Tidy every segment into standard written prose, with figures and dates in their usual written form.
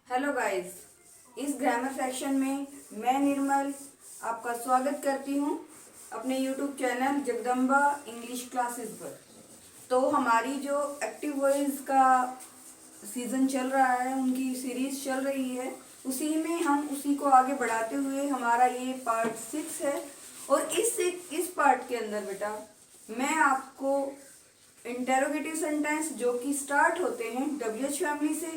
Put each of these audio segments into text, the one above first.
Hello guys, इस grammar section में मैं निर्मल आपका स्वागत करती हूँ अपने YouTube channel Jagdamba English classes पर। तो हमारी जो एक्टिव वॉइस का सीज़न चल रहा है, उनकी सीरीज चल रही है, उसी में हम उसी को आगे बढ़ाते हुए हमारा ये पार्ट 6 है। और इस पार्ट के अंदर बेटा मैं आपको इंटेरोगेटिव सेंटेंस जो कि स्टार्ट होते हैं WH फैमिली से,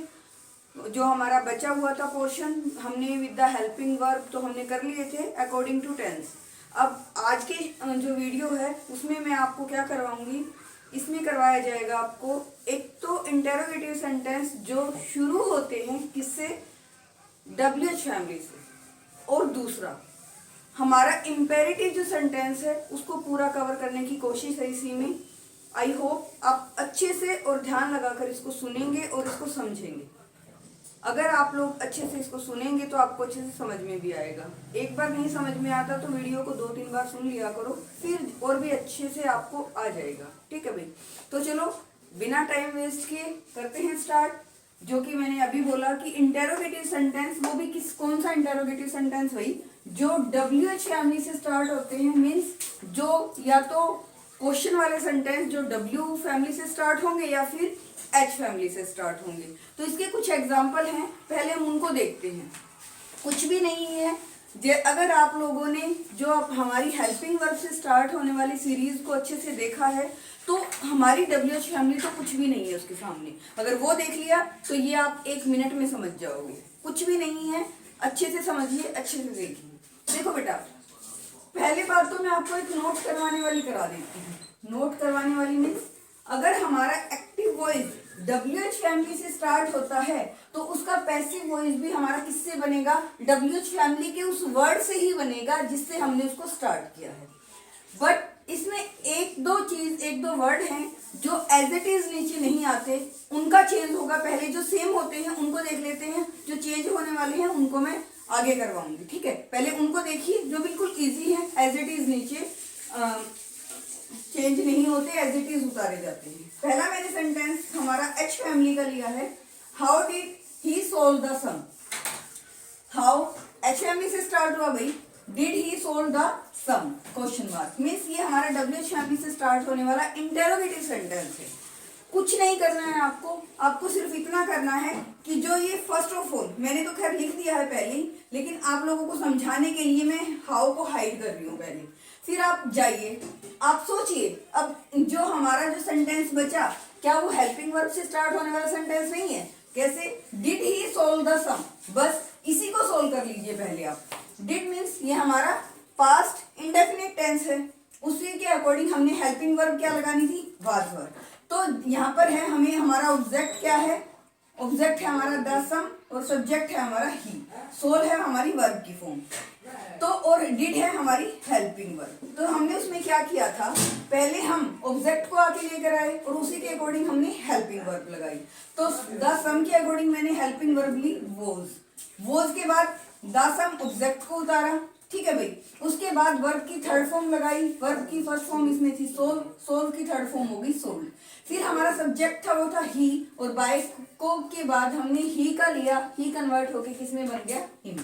जो हमारा बचा हुआ था पोर्शन, हमने विद द हेल्पिंग वर्ब तो हमने कर लिए थे अकॉर्डिंग टू टेंस। अब आज के जो वीडियो है उसमें मैं आपको क्या करवाऊंगी, इसमें करवाया जाएगा आपको एक तो इंटेरोगेटिव सेंटेंस जो शुरू होते हैं किससे, WH फैमिली से, और दूसरा हमारा इम्पेरेटिव जो सेंटेंस है उसको पूरा कवर करने की कोशिश है इसी में। आई होप आप अच्छे से और ध्यान लगाकर इसको सुनेंगे और इसको समझेंगे। अगर आप लोग अच्छे से इसको सुनेंगे तो आपको अच्छे से समझ में भी आएगा। एक बार नहीं समझ में आता तो वीडियो को 2-3 बार सुन लिया करो, फिर और भी अच्छे से आपको आ जाएगा। ठीक है भाई, तो चलो बिना टाइम वेस्ट किए करते हैं स्टार्ट। जो कि मैंने अभी बोला कि इंटेरोगेटिव सेंटेंस, वो भी कौन सा इंटेरोगेटिव सेंटेंस भाई, जो WH फैमिली से स्टार्ट होते हैं। मीन्स जो या तो क्वेश्चन वाले सेंटेंस जो W फैमिली से स्टार्ट होंगे या फिर H फैमिली से स्टार्ट होंगे। तो इसके कुछ एग्जाम्पल हैं, पहले हम उनको देखते हैं। कुछ भी नहीं है, अगर आप लोगों ने जो हमारी हेल्पिंग वर्ब से स्टार्ट होने वाली सीरीज को अच्छे से देखा है तो हमारी WH फैमिली तो कुछ भी नहीं है उसके सामने। अगर वो देख लिया तो ये आप 1 मिनट में समझ जाओगे। कुछ भी नहीं है, अच्छे से समझिए, अच्छे से देखिए। देखो बेटा, पहले बार तो मैं आपको एक नोट करवाने वाली करा देती हूँ। नोट करवाने वाली मीन्स अगर हमारा एक्टिव वॉइस WH फैमिली से स्टार्ट होता है तो उसका पैसिव वॉइस भी हमारा किससे बनेगा, WH फैमिली के उस वर्ड से ही बनेगा जिससे हमने उसको स्टार्ट किया है। बट इसमें एक दो वर्ड हैं जो एज इट इज नीचे नहीं आते, उनका चेंज होगा। पहले जो सेम होते हैं उनको देख लेते हैं, जो चेंज होने वाले हैं उनको मैं आगे करवाऊंगी। ठीक है, पहले उनको देखिए जो बिल्कुल इजी है, एज इट इज नीचे चेंज नहीं होते, एज इट इज उतारे जाते हैं। पहला मैंने सेंटेंस हमारा H फैमिली का लिया है, how did he solve the sum. How H family से स्टार्ट हुआ भाई, did he solve the sum question mark. Means ये हमारा WH फैमिली से स्टार्ट होने वाला इंटेरोगेटिव सेंटेंस है। कुछ नहीं करना है आपको सिर्फ इतना करना है कि जो ये फर्स्ट ऑफ ऑल मैंने तो खैर लिख दिया है पहले ही, लेकिन आप लोगों को समझाने के लिए मैं हाउ को हाइड कर रही हूँ पहले। फिर आप जाइए, आप सोचिए, अब जो हमारा जो सेंटेंस बचा, क्या वो हेल्पिंग वर्ब से स्टार्ट होने वाला सेंटेंस नहीं है? कैसे, डिड ही सोल्व द सम, बस इसी को सोल्व कर लीजिए पहले आप। डिड मीन्स ये हमारा पास्ट इंडेफिनिट टेंस है, उसी के अकॉर्डिंग हमने हेल्पिंग वर्ब क्या लगानी थी, वाज वर्ब। तो यहाँ पर है हमें हमारा ऑब्जेक्ट क्या है, ऑब्जेक्ट है हमारा द सम और सब्जेक्ट है हमारा ही, सोल है हमारी वर्ब की फॉर्म, तो और डिड है हमारी हेल्पिंग वर्ब। तो हमने उसमें क्या किया था, पहले हम ऑब्जेक्ट को आके लेकर आए और उसी के अकॉर्डिंग हमने हेल्पिंग वर्ब लगाई। तो द सम के अकॉर्डिंग मैंने हेल्पिंग वर्ब ली वोज के बाद द सम ऑब्जेक्ट को उतारा। ठीक है भाई, उसके बाद वर्ब की थर्ड फॉर्म लगाई, वर्ब की फर्स्ट फॉर्म इसमें थी सोल की थर्ड फॉर्म होगी सोल्ड। फिर हमारा सब्जेक्ट था वो था ही, और बाय को के बाद हमने ही का लिया, ही कन्वर्ट होके किसमें बन गया, हिम।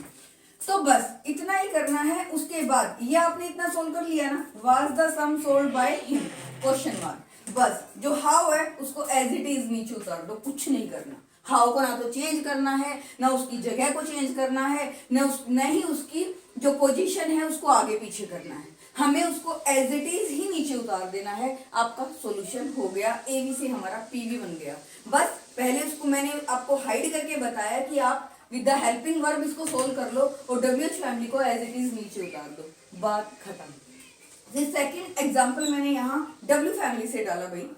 तो बस इतना ही करना है। उसके बाद ये आपने इतना सोल्व कर लिया ना, was the sum sold by him question mark. बस जो हाउ है उसको एज इट इज नीचे उतार दो, कुछ नहीं करना। हाउ को ना तो चेंज करना है, ना उसकी जगह को चेंज करना है, न ही उसकी जो पोजीशन है उसको आगे पीछे करना है। हमें उसको एज इट इज ही नीचे उतार देना है। आपका सॉल्यूशन हो गया, AB से हमारा PV बन गया। बस पहले उसको मैंने आपको हाइड करके बताया कि आप विद द हेल्पिंग वर्ब इसको सोल्व कर लो और WH फैमिली को एज इट इज नीचे उतार दो, बात खत्म। सेकेंड एग्जाम्पल मैंने यहाँ W फैमिली से डाला भाई,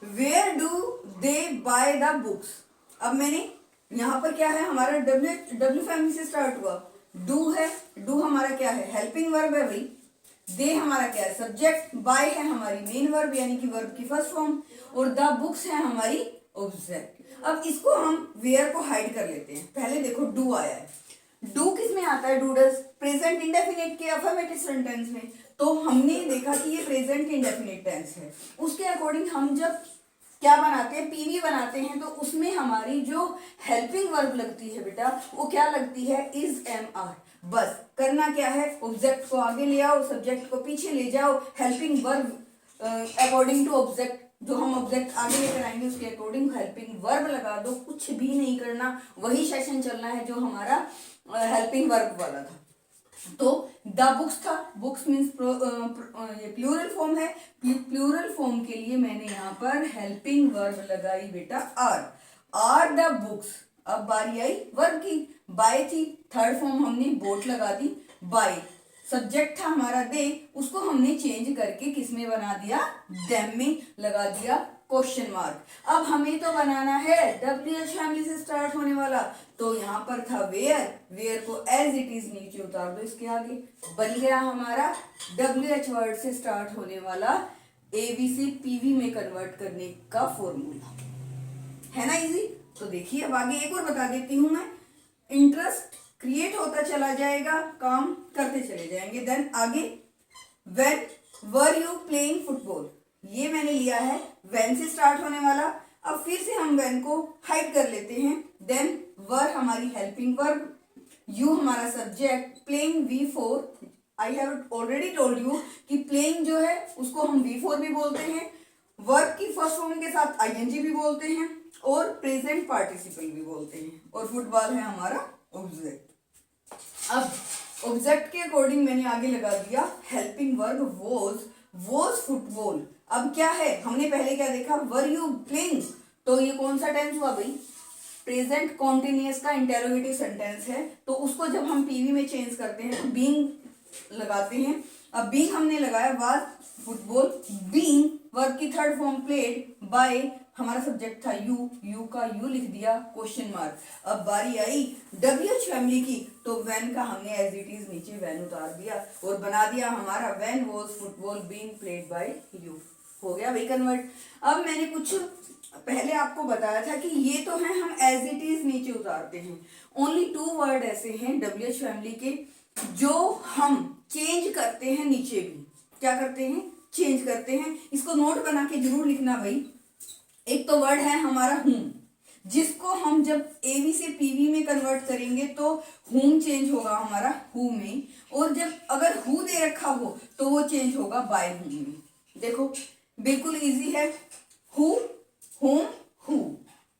where do they buy the books. अब मैंने यहाँ पर क्या है, हमारा W फैमिली से स्टार्ट हुआ, डू है, डू हमारा क्या है, हेल्पिंग वर्ब है भाई, दे हमारा क्या है, सब्जेक्ट, बाय है हमारी मेन वर्ब यानी कि वर्ब की फर्स्ट फॉर्म, और द बुक्स है हमारी ऑब्जेक्ट। अब इसको हम वेयर को हाइड कर लेते हैं। पहले देखो डू आया है, डू किस में आता है, डू डज प्रेजेंट इंडेफिनिट के अफर्मेटिव सेंटेंस में। तो हमने देखा कि ये प्रेजेंट इंडेफिनिट टेंस है, उसके अकॉर्डिंग हम जब क्या बनाते हैं, पीवी बनाते हैं, तो उसमें हमारी जो हेल्पिंग वर्ब लगती है बेटा वो क्या लगती है, इज एम आर। बस करना क्या है, ऑब्जेक्ट को आगे ले आओ, सब्जेक्ट को पीछे ले जाओ, helping verb according to object, जो हम ऑब्जेक्ट आगे लेकर आएंगे उसके अकॉर्डिंग हेल्पिंग वर्ब लगा दो, कुछ भी नहीं करना, वही सेशन चलना है जो हमारा हेल्पिंग वर्ब वाला था। तो द बुक्स था, बुक्स मीन्स ये प्लूरल फॉर्म है, प्लूरल फॉर्म के लिए मैंने यहाँ पर हेल्पिंग वर्ब लगाई बेटा आर द बुक्स। अब बारी आई वर्ब की, बाय थी, थर्ड फॉर्म हमने बोट लगा दी, बाय। सब्जेक्ट था हमारा दे, उसको हमने चेंज करके किस में बना दिया, देम में लगा दिया क्वेश्चन मार्क। अब हमें तो बनाना है WH फैमिली से स्टार्ट होने वाला, तो यहाँ पर था वेयर को एज इट इज नीचे उतार दो इसके आगे, बन गया हमारा WH वर्ड से स्टार्ट होने वाला AB से PV में कन्वर्ट करने का फॉर्मूला, है ना इजी। तो देखिए अब आगे एक और बता देती हूं मैं, इंटरेस्ट क्रिएट होता चला जाएगा, काम करते चले जाएंगे। देन आगे when were you playing football, ये मैंने लिया है व्हेन से स्टार्ट होने वाला। अब फिर से हम व्हेन को हाइड कर लेते हैं। देन वर हमारी हेल्पिंग वर्ब, यू हमारा subject, playing V4। I have already told you कि प्लेइंग जो है उसको हम V4 भी बोलते हैं, वर्ब की फर्स्ट फॉर्म के साथ ING भी बोलते हैं और प्रेजेंट पार्टिसिपल भी बोलते हैं, और फुटबॉल है हमारा ऑब्जेक्ट। अब ऑब्जेक्ट के अकॉर्डिंग मैंने आगे लगा दिया हेल्पिंग वर्ब वॉज फुटबॉल। अब क्या है, हमने पहले क्या देखा, वर यू प्लेइंग, तो ये कौन सा टेंस हुआ भाई, प्रेजेंट कॉन्टिन्यूअस का इंटेरोगेटिव सेंटेंस है, तो उसको जब हम पीवी में चेंज करते हैं तो बीइंग लगाते हैं। अब बीइंग हमने लगाया वाज फुटबॉल, बीइंग वर्ब की थर्ड फॉर्म प्लेड, बाय हमारा सब्जेक्ट था यू का यू लिख दिया क्वेश्चन मार्क। अब बारी आई WH फैमिली की, तो व्हेन का हमने एज इट इज नीचे व्हेन उतार दिया और बना दिया हमारा when was football being played by you, हो गया भाई कन्वर्ट। अब मैंने कुछ पहले आपको बताया था कि ये तो है हम एज इट इज नीचे उतारते हैं, ओनली 2 वर्ड ऐसे हैं WH फैमिली के जो हम चेंज करते हैं नीचे भी। क्या करते हैं, चेंज करते हैं, इसको नोट बना के जरूर लिखना भाई। एक तो वर्ड है हमारा हूम, जिसको हम जब एवी से पीवी में कन्वर्ट करेंगे तो हूम चेंज होगा हमारा हु में, और जब अगर हु दे रखा हो तो वो चेंज होगा बाय हूम में। देखो बिल्कुल इजी है, हु हुम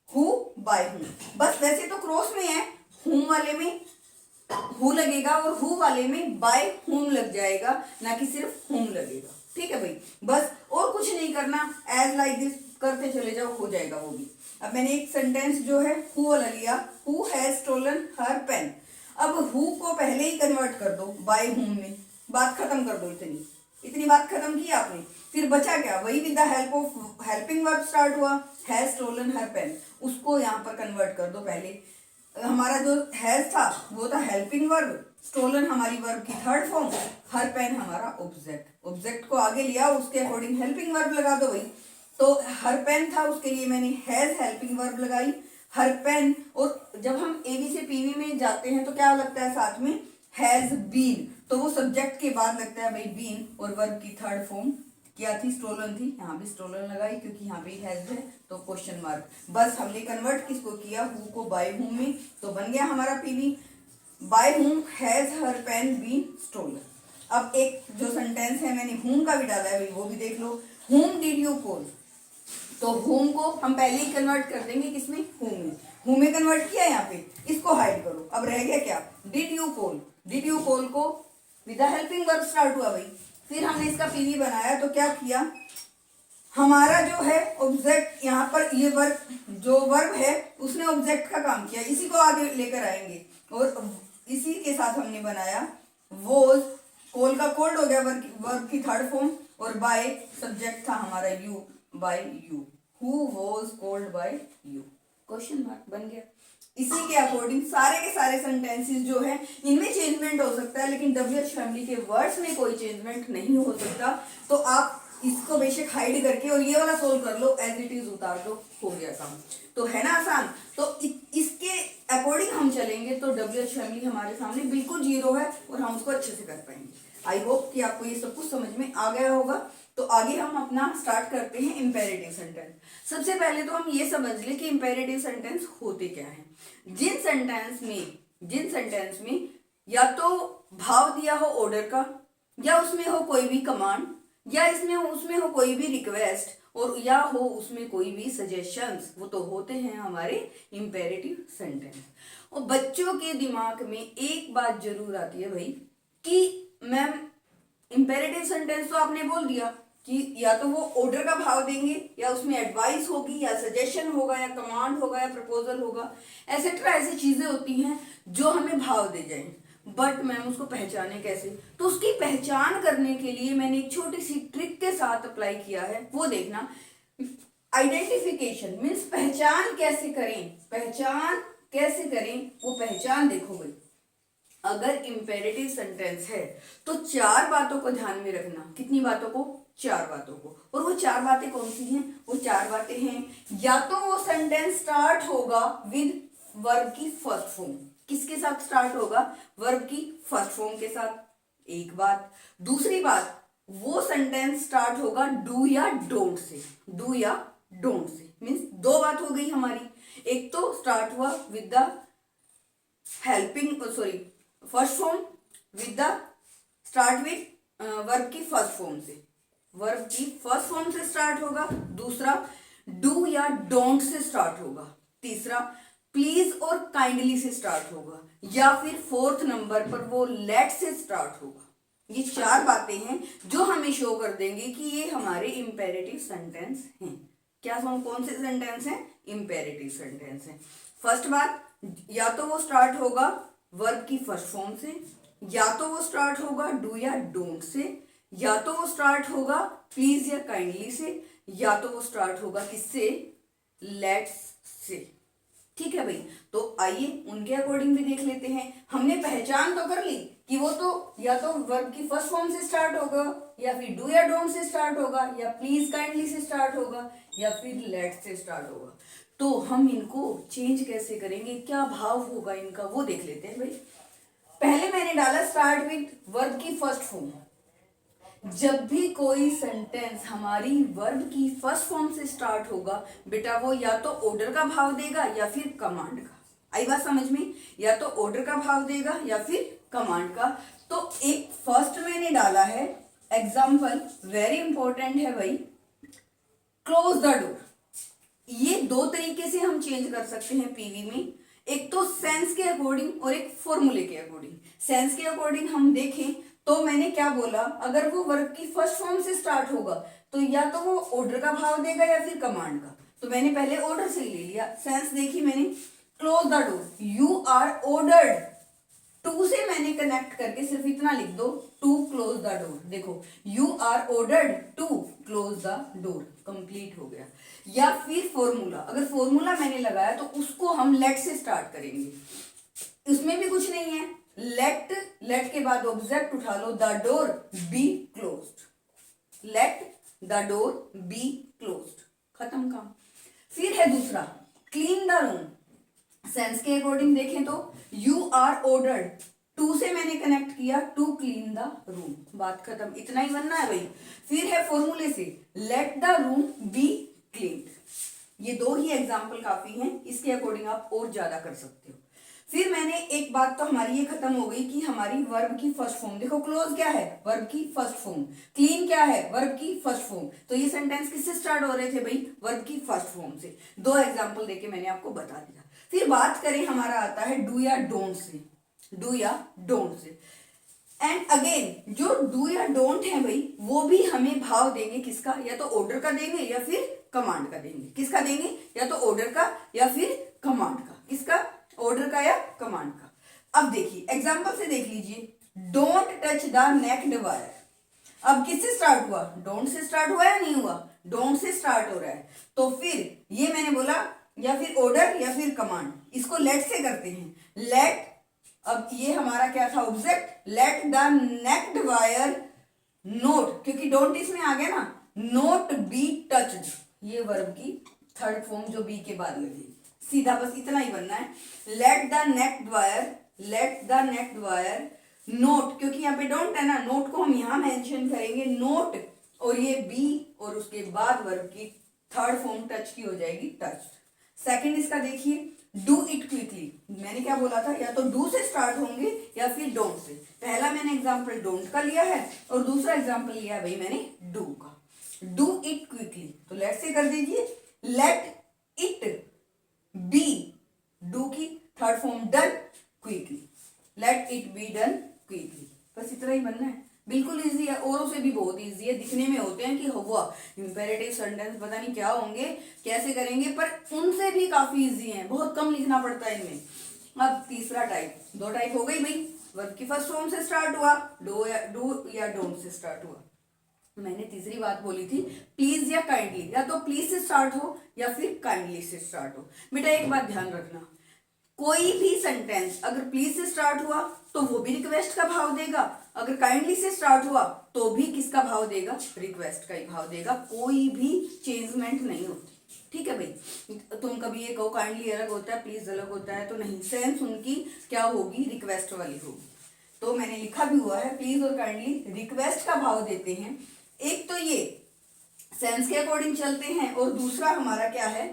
हु बाय हूम, बस वैसे तो क्रॉस में है, हुम वाले में हु लगेगा और हु वाले में बाय हुम लग जाएगा, ना कि सिर्फ हुम लगेगा। ठीक है भाई, बस और कुछ नहीं करना, एज लाइक दिस करते चले जाओ, हो जाएगा वो भी। अब मैंने एक सेंटेंस जो है हु वाला लिया, who has stolen her pen. अब हु को पहले ही कन्वर्ट कर दो बाय हुम में, बात खत्म कर दो, इतनी बात खत्म की आपने। फिर बचा क्या, वही with the help of helping verb start हुआ, हैज स्टोलन हर पेन, उसको यहाँ पर कन्वर्ट कर दो। पहले हमारा जो हैज था वो था हेल्पिंग वर्ब, स्टोलन हमारी वर्ब की थर्ड फॉर्म, हर पेन हमारा ऑब्जेक्ट, ऑब्जेक्ट को आगे लिया उसके अकॉर्डिंग हेल्पिंग वर्ब लगा दो भाई। तो हर पेन था उसके लिए मैंने हैज हेल्पिंग वर्ब लगाई, हर पेन। और जब हम एवी से पीवी में जाते हैं तो क्या लगता है साथ में, हैज बीन, तो वो सब्जेक्ट के बाद लगता है भाई बीन, और वर्ब की थर्ड फॉर्म क्या थी, स्टोलन थी, यहाँ भी स्टोलन लगाई क्योंकि यहाँ पे हैज है तो क्वेश्चन मार्क। बस हमने कन्वर्ट किसको किया, हु को बाय हुम में, तो बन गया हमारा PV, by whom has her pen been stolen. अब एक जो सेंटेंस है मैंने हुम का भी डाला है भाई, वो भी देख लो, हुम डिड यू कॉल, तो हुम को हम पहले ही कन्वर्ट कर देंगे किसमें, हुम में कन्वर्ट किया यहाँ पे, इसको हाइड करो। अब रह गया क्या, did you call, did you call को with the helping verb start हुआ भाई। फिर हमने इसका पीवी बनाया, तो क्या किया, हमारा जो है ऑब्जेक्ट यहाँ पर, ये वर्ब जो वर्ब है उसने ऑब्जेक्ट का काम किया, इसी को आगे लेकर आएंगे, और इसी के साथ हमने बनाया वॉज, कॉल का कोल्ड हो गया वर्ब की थर्ड फॉर्म, और बाय सब्जेक्ट था हमारा you, by you, who was called by you, question mark बन गया। इसी के अकॉर्डिंग सारे के सारे सेंटेंसेस जो है इनमें चेंजमेंट हो सकता है, लेकिन WH फैमिली के वर्ड्स में कोई चेंजमेंट नहीं हो सकता। तो आप इसको बेशक हाइड करके और ये वाला सोल्व कर लो, एज इट इज उतार दो, हो गया काम। तो है ना आसान, तो इसके अकॉर्डिंग हम चलेंगे तो WH फैमिली हमारे सामने बिल्कुल जीरो है और हम उसको अच्छे से कर पाएंगे। आई होप कि आपको ये सब कुछ समझ में आ गया होगा। तो आगे हम अपना स्टार्ट करते हैं इंपेरेटिव सेंटेंस। सबसे पहले तो हम ये समझ ले कि इंपेरेटिव सेंटेंस होते क्या हैं। जिन सेंटेंस में या तो भाव दिया हो ऑर्डर का, या उसमें हो कोई भी कमांड, या इसमें उसमें हो कोई भी रिक्वेस्ट, और या हो उसमें कोई भी सजेशंस, वो तो होते हैं हमारे इंपेरेटिव सेंटेंस। और बच्चों के दिमाग में एक बात जरूर आती है भाई कि मैम इंपेरेटिव सेंटेंस तो आपने बोल दिया कि या तो वो ऑर्डर का भाव देंगे, या उसमें एडवाइस होगी, या सजेशन होगा, या कमांड होगा, या प्रपोजल होगा, एसेट्रा ऐसी चीजें होती हैं जो हमें भाव दे जाएं। बट मैम उसको पहचाने कैसे? तो उसकी पहचान करने के लिए मैंने एक छोटी सी ट्रिक के साथ अप्लाई किया है, वो देखना। आइडेंटिफिकेशन मीन्स पहचान कैसे करें, वो पहचान देखो भाई। अगर इंपेरेटिव सेंटेंस है तो 4 बातों को ध्यान में रखना। कितनी बातों को? 4 बातों को। और वो 4 बातें कौन सी हैं? वो 4 बातें हैं, या तो वो सेंटेंस स्टार्ट होगा विद वर्ब की फर्स्ट फॉर्म। किसके साथ स्टार्ट होगा? वर्ब की फर्स्ट फॉर्म के साथ, एक बात। दूसरी बात, वो सेंटेंस स्टार्ट होगा डू या डोंट से। डू या डोंट से मीन्स 2 बात हो गई हमारी। एक तो स्टार्ट हुआ with the first form, with the start with verb की फर्स्ट फॉर्म से, वर्ब की फर्स्ट फॉर्म से स्टार्ट होगा। दूसरा डू या डोंट से स्टार्ट होगा। तीसरा प्लीज और काइंडली से स्टार्ट होगा, या फिर 4th नंबर पर वो लेट से स्टार्ट होगा। ये 4 बातें हैं जो हमें शो कर देंगे कि ये हमारे इंपेरेटिव सेंटेंस हैं। क्या कौन से सेंटेंस हैं? इंपेरेटिव सेंटेंस हैं। फर्स्ट बात, या तो वो स्टार्ट होगा वर्ब की फर्स्ट फॉर्म से, या तो वो स्टार्ट होगा डू या डोंट से, या तो वो स्टार्ट होगा प्लीज या काइंडली से, या तो वो स्टार्ट होगा किससे? Let's say. ठीक है भाई, तो आइए उनके अकॉर्डिंग भी देख लेते हैं। हमने पहचान तो कर ली कि वो तो या तो वर्ब की फर्स्ट फॉर्म से स्टार्ट होगा, या फिर डू या डोंट से स्टार्ट होगा, या प्लीज काइंडली से स्टार्ट होगा, या फिर लेट से स्टार्ट होगा। तो हम इनको चेंज कैसे करेंगे, क्या भाव होगा इनका, वो देख लेते हैं भाई। पहले मैंने डाला स्टार्ट विद वर्ब की फर्स्ट फॉर्म। जब भी कोई सेंटेंस हमारी वर्ब की फर्स्ट फॉर्म से स्टार्ट होगा बेटा, वो या तो ऑर्डर का भाव देगा या फिर कमांड का। आई बात समझ में? या तो ऑर्डर का भाव देगा या फिर कमांड का। तो एक फर्स्ट मैंने डाला है एग्जाम्पल, वेरी इंपॉर्टेंट है भाई, क्लोज द डोर। ये 2 तरीके से हम चेंज कर सकते हैं पीवी में, एक तो सेंस के अकॉर्डिंग और एक फॉर्मूले के अकॉर्डिंग। सेंस के अकॉर्डिंग हम देखें तो मैंने क्या बोला, अगर वो वर्ब की फर्स्ट फॉर्म से स्टार्ट होगा तो या तो वो ऑर्डर का भाव देगा या फिर कमांड का। तो मैंने पहले ऑर्डर से ले लिया। सेंस देखी मैंने, close the door, you are ordered. To से मैंने कनेक्ट करके सिर्फ इतना लिख दो, टू क्लोज द डोर। देखो, you are ordered to close the door, complete हो गया। या फिर फॉर्मूला, अगर फॉर्मूला मैंने लगाया तो उसको हम लेट से स्टार्ट करेंगे। उसमें भी कुछ नहीं है, लेट के बाद ऑब्जेक्ट उठा लो, the door be closed. Let the door be closed, खत्म काम। फिर है दूसरा, क्लीन द रूम। सेंस के अकॉर्डिंग देखें तो यू आर ऑर्डर्ड, टू से मैंने कनेक्ट किया, टू क्लीन द रूम, बात खत्म। इतना ही बनना है भाई। फिर है फॉर्मूले से, let the room be cleaned. ये 2 ही एग्जाम्पल काफी हैं, इसके अकॉर्डिंग आप और ज्यादा कर सकते हो। फिर मैंने एक बात तो हमारी ये खत्म हो गई कि हमारी वर्ब की फर्स्ट फॉर्म, देखो क्लोज क्या है? वर्ब की फर्स्ट फॉर्म। क्लीन क्या है? वर्ब की फर्स्ट फॉर्म। तो ये सेंटेंस किससे स्टार्ट हो रहे थे भाई? वर्ब की फर्स्ट फॉर्म से। 2 एग्जाम्पल देके मैंने आपको बता दिया। फिर बात करें, हमारा आता है डू या डोंट से। डू या डोंट से, एंड अगेन जो डू या डोंट है भाई, वो भी हमें भाव देंगे। किसका? या तो ऑर्डर का देंगे या फिर कमांड का देंगे। किसका देंगे? या तो ऑर्डर का या फिर कमांड का। किसका? ऑर्डर का या कमांड का। अब देखिए एग्जांपल से देख लीजिए, don't touch the naked wire. अब किससे स्टार्ट हुआ? डोंट से स्टार्ट हुआ या नहीं हुआ? डोंट से स्टार्ट हो रहा है। तो फिर ये मैंने बोला या फिर ऑर्डर या फिर कमांड। इसको लेट से करते हैं, लेट। अब ये हमारा क्या था? Object. Let the naked wire not, क्योंकि डोंट इसमें आ गया ना, नोट बी टच्ड। ये वर्ब की थर्ड फॉर्म जो बी के बाद लगी। सीधा बस इतना ही बनना है, let the naked wire, let the naked wire not, क्योंकि यहाँ पे डोंट है ना, नोट को हम यहाँ मेंशन करेंगे, नोट और ये बी और उसके बाद वर्ब की थर्ड फॉर्म टच की हो जाएगी टच। सेकंड इसका देखिए, डू इट क्विकली। मैंने क्या बोला था, या तो डू से स्टार्ट होंगे या फिर डोंट से। पहला मैंने एग्जांपल डोंट का लिया है और दूसरा एग्जांपल लिया है भाई मैंने डू का। डू इट क्विकली, तो लेट से कर दीजिए, लेट इट बी, डू की third form done quickly, let it be done quickly. बस इतना ही बनना है, बिल्कुल इजी है, औरों से भी बहुत इजी है। दिखने में होते हैं कि हुआ इंपेरेटिव सेंटेंस पता नहीं क्या होंगे, कैसे करेंगे, पर उनसे भी काफी इजी है, बहुत कम लिखना पड़ता है इनमें। अब तीसरा टाइप, दो टाइप हो गई भाई, वर्ब की फर्स्ट फॉर्म से स्टार्ट हुआ, डू या डोंट से स्टार्ट हुआ। मैंने तीसरी बात बोली थी प्लीज या काइंडली, या तो प्लीज से स्टार्ट हो या फिर काइंडली से स्टार्ट हो। बेटा एक बात ध्यान रखना, कोई भी सेंटेंस अगर प्लीज से स्टार्ट हुआ तो वो भी रिक्वेस्ट का भाव देगा, अगर काइंडली से स्टार्ट हुआ तो भी किसका भाव देगा, रिक्वेस्ट का ही भाव देगा, कोई भी चेंजमेंट नहीं होती। ठीक है भाई, तुम कभी ये कहो काइंडली अलग होता है प्लीज अलग होता है, तो नहीं, सेंस उनकी क्या होगी, रिक्वेस्ट वाली होगी। तो मैंने लिखा भी हुआ है प्लीज और काइंडली रिक्वेस्ट का भाव देते हैं। एक तो ये सेंस के अकॉर्डिंग चलते हैं और दूसरा हमारा क्या है,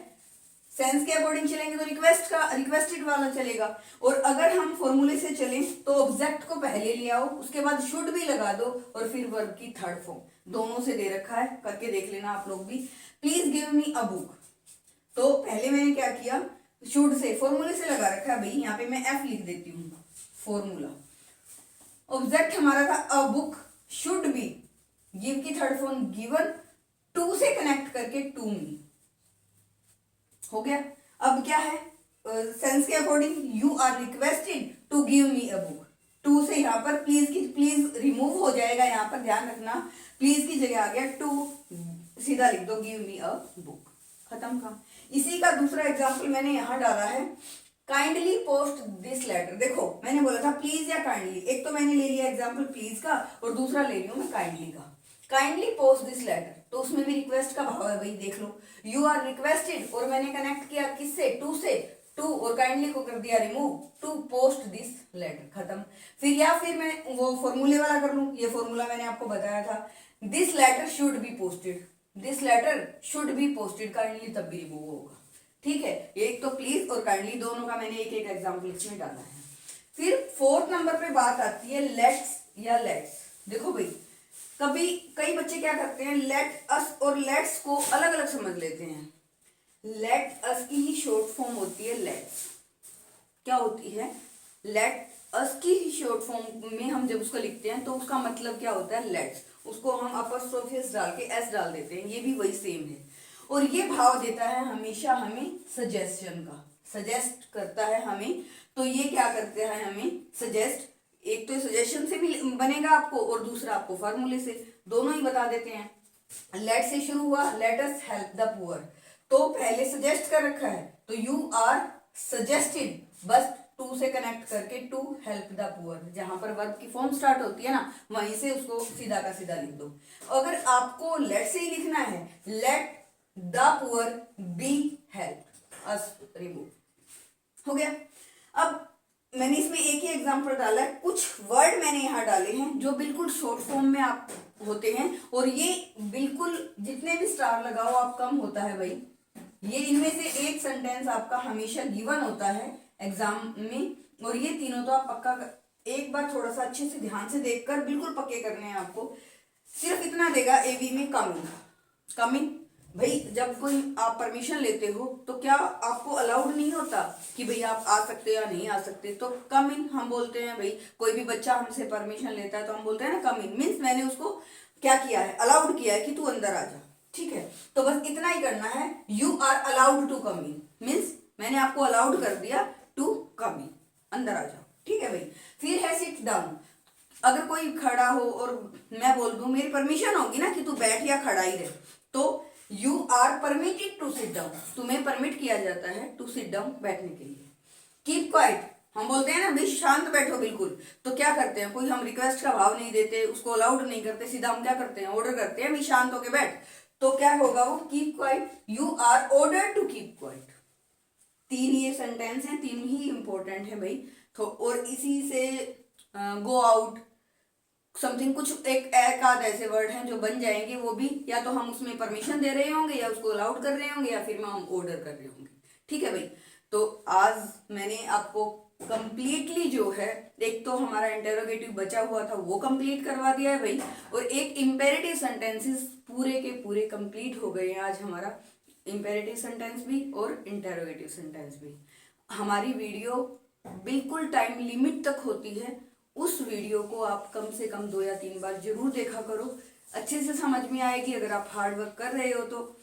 सेंस के अकॉर्डिंग चलेंगे तो रिक्वेस्टेड वाला चलेगा। और अगर हम फॉर्मूले से चलें तो ऑब्जेक्ट को पहले ले आओ, उसके बाद शुड भी लगा दो और फिर वर्ब की थर्ड फॉर्म, दोनों से दे रखा है, करके देख लेना आप लोग भी। Please give me a book, तो पहले मैंने क्या किया, शुड से फॉर्मूले से लगा रखा है भाई, यहाँ पे मैं एफ लिख देती हूँ, फॉर्मूला। ऑब्जेक्ट हमारा था a book, should be, give की थर्ड फॉर्म गिवन, टू से कनेक्ट करके टू मी, हो गया। अब क्या है, सेंस के according you are requested to give me a book, to से यहाँ पर प्लीज रिमूव हो जाएगा, यहाँ पर ध्यान रखना, प्लीज की जगह आ गया टू, सीधा लिख दो गिव मी अ बुक, खत्म काम। इसी का दूसरा एग्जांपल मैंने यहाँ डाला है, काइंडली पोस्ट दिस लेटर। देखो मैंने बोला था प्लीज या काइंडली, एक तो मैंने ले लिया एग्जांपल प्लीज का और दूसरा ले लिया मैं काइंडली का। काइंडली पोस्ट दिस लेटर, तो उसमें भी रिक्वेस्ट का भाव है भाई, देख लो, यू आर रिक्वेस्टेड और मैंने कनेक्ट किया किससे, टू से, टू और काइंडली को कर दिया remove, to post this letter, खत्म। फिर या फिर मैं वो फॉर्मूले वाला कर लूं, ये फॉर्मूला मैंने आपको बताया था, this letter should be posted, this letter should be posted, kindly तब भी रिमूव होगा। ठीक है, एक तो प्लीज और काइंडली दोनों का मैंने एक एक एग्जाम्पल इसमें डाला है। फिर फोर्थ नंबर पे बात आती है लेट्स या लेट्स। देखो भाई, कभी कई बच्चे क्या करते हैं, लेट अस और लेट्स को अलग अलग समझ लेते हैं। लेट अस की ही शॉर्ट फॉर्म होती है लेट्स। क्या होती है, लेट अस की ही शॉर्ट फॉर्म में हम जब उसको लिखते हैं तो उसका मतलब क्या होता है, लेट्स, उसको हम अपॉस्ट्रोफी एस डाल के एस डाल देते हैं, ये भी वही सेम है। और ये भाव देता है हमेशा हमें सजेशन का, सजेस्ट करता है हमें, तो ये क्या करते हैं हमें सजेस्ट, एक तो सजेशन से भी बनेगा आपको और दूसरा आपको फार्मूले से, दोनों ही बता देते हैं। लेट से शुरू हुआ, let us help the poor, तो पहले सजेस्ट कर रखा है तो यू आर सजेस्टेड, बस टू से कनेक्ट करके टू हेल्प द पुअर, जहां पर वर्ब की फॉर्म स्टार्ट होती है ना, वहीं से उसको सीधा का सीधा लिख दो। अगर आपको लेट से ही लिखना है, let the poor B help us, remove, हो गया। अब मैंने इसमें एक ही एग्जांपल डाला है, कुछ वर्ड मैंने यहाँ डाले हैं जो बिल्कुल शॉर्ट फॉर्म में आप होते हैं, और ये बिल्कुल जितने भी स्टार लगाओ आप कम होता है भाई। ये इनमें से एक सेंटेंस आपका हमेशा गिवन होता है एग्जाम में, और ये तीनों तो आप पक्का एक बार थोड़ा सा अच्छे से ध्यान से देखकर बिल्कुल पक्के करने हैं आपको। सिर्फ इतना देगा एवी में कमिंग, कमिंग भाई, जब कोई आप परमिशन लेते हो तो क्या आपको अलाउड नहीं होता कि भाई आप आ सकते या नहीं आ सकते, तो कम इन हम बोलते हैं भाई। कोई भी बच्चा हमसे परमिशन लेता है तो हम बोलते हैं ना कम इन, मीन्स मैंने उसको क्या किया है, अलाउड किया है कि तू अंदर आ जा। ठीक है, तो बस इतना ही करना है, you are allowed to come in, means मैंने आपको अलाउड कर दिया टू कम इन, अंदर आ जाओ। ठीक है भाई। फिर है सिट डाउन, अगर कोई खड़ा हो और मैं बोल दूं मेरी परमिशन होगी ना कि तू बैठ या खड़ा ही रहे, तो you are permitted to sit down, तुम्हें परमिट किया जाता है टू सिट डाउन, बैठने के लिए। कीप क्वाइट, हम बोलते हैं ना भाई शांत बैठो बिल्कुल, तो क्या करते हैं, कोई हम रिक्वेस्ट का भाव नहीं देते, उसको अलाउड नहीं करते, सीधा हम क्या करते हैं, ऑर्डर करते हैं भाई शांत होके बैठ, तो क्या होगा वो, keep quiet, you are order to keep quiet. तीन ये सेंटेंस हैं, तीन ही इंपॉर्टेंट है भाई। तो और इसी से गो आउट, समथिंग कुछ एक आध ऐसे वर्ड हैं जो बन जाएंगे, वो भी या तो हम उसमें परमिशन दे रहे होंगे या उसको अलाउड कर रहे होंगे या फिर हम ऑर्डर कर रहे होंगे। ठीक है भाई, तो आज मैंने आपको कंप्लीटली जो है, एक तो हमारा इंटेरोगेटिव बचा हुआ था वो कंप्लीट करवा दिया है भाई, और एक इंपेरेटिव सेंटेंसेस पूरे के पूरे कंप्लीट हो गए हैं आज हमारा, इंपेरेटिव सेंटेंस भी और इंटेरोगेटिव सेंटेंस भी। हमारी वीडियो बिल्कुल टाइम लिमिट तक होती है, उस वीडियो को आप कम से कम 2 या 3 बार जरूर देखा करो, अच्छे से समझ में आएगी अगर आप हार्ड वर्क कर रहे हो तो।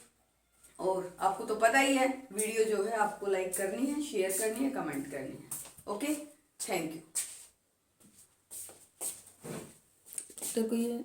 और आपको तो पता ही है, वीडियो जो है आपको लाइक करनी है, शेयर करनी है, कमेंट करनी है। Okay, thank you. तो कोई